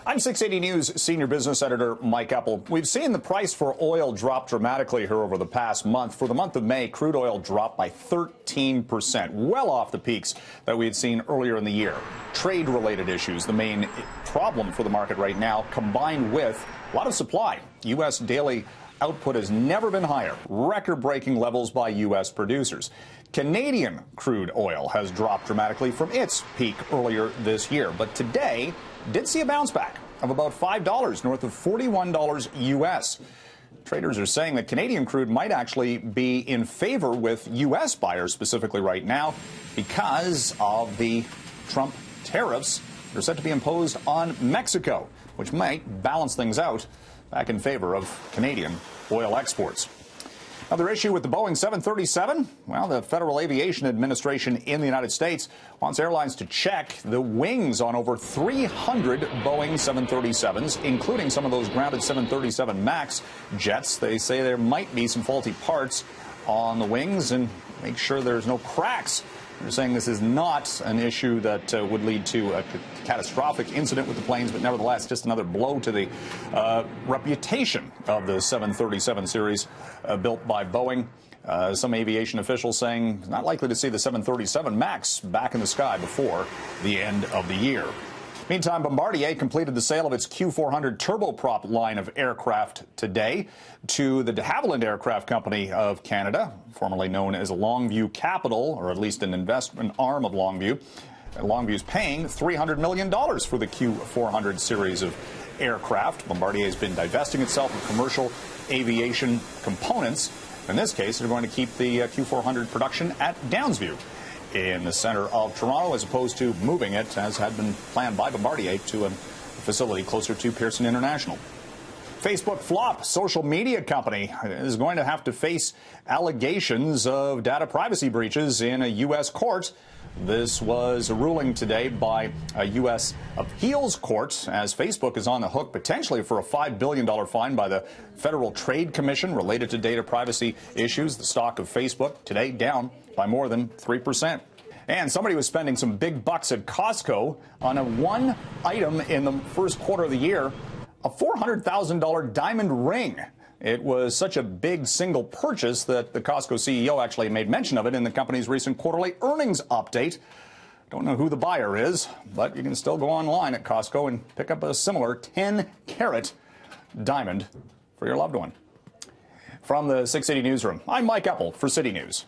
I'm 680 News Senior Business Editor Mike Eppel. We've seen the price for oil drop dramatically here over the past month. For the month of May, crude oil dropped by 13%, well off the peaks that we had seen earlier in the year. Trade-related issues, the main problem for the market right now, combined with a lot of supply. U.S. daily output has never been higher, record-breaking levels by U.S. producers. Canadian crude oil has dropped dramatically from its peak earlier this year, but today did see a bounce back of about $5, north of $41 U.S. Traders are saying that Canadian crude might actually be in favor with U.S. buyers specifically right now because of the Trump tariffs that are set to be imposed on Mexico, which might balance things out back in favor of Canadian oil exports. Another issue with the Boeing 737, well, the Federal Aviation Administration in the United States wants airlines to check the wings on over 300 Boeing 737s, including some of those grounded 737 MAX jets. They say there might be some faulty parts on the wings and make sure there's no cracks. They're saying this is not an issue that would lead to a catastrophic incident with the planes, but nevertheless just another blow to the reputation of the 737 series built by Boeing. Some aviation officials saying not likely to see the 737 MAX back in the sky before the end of the year. Meantime, Bombardier completed the sale of its Q400 turboprop line of aircraft today to the de Havilland Aircraft Company of Canada, formerly known as Longview Capital, or at least an investment arm of Longview. Longview is paying $300 million for the Q400 series of aircraft. Bombardier has been divesting itself of commercial aviation components. In this case, they're going to keep the Q400 production at Downsview in the center of Toronto, as opposed to moving it, as had been planned by Bombardier, to a facility closer to Pearson International. Facebook flop social media company is going to have to face allegations of data privacy breaches in a U.S. court. This was a ruling today by a U.S. appeals court, as Facebook is on the hook potentially for a $5 billion fine by the Federal Trade Commission related to data privacy issues. The stock of Facebook today down by more than 3%. And somebody was spending some big bucks at Costco on a one item in the first quarter of the year, a $400,000 diamond ring. It was such a big single purchase that the Costco CEO actually made mention of it in the company's recent quarterly earnings update. Don't know who the buyer is, but you can still go online at Costco and pick up a similar 10-carat diamond for your loved one. From the 680 Newsroom, I'm Mike Eppel for City News.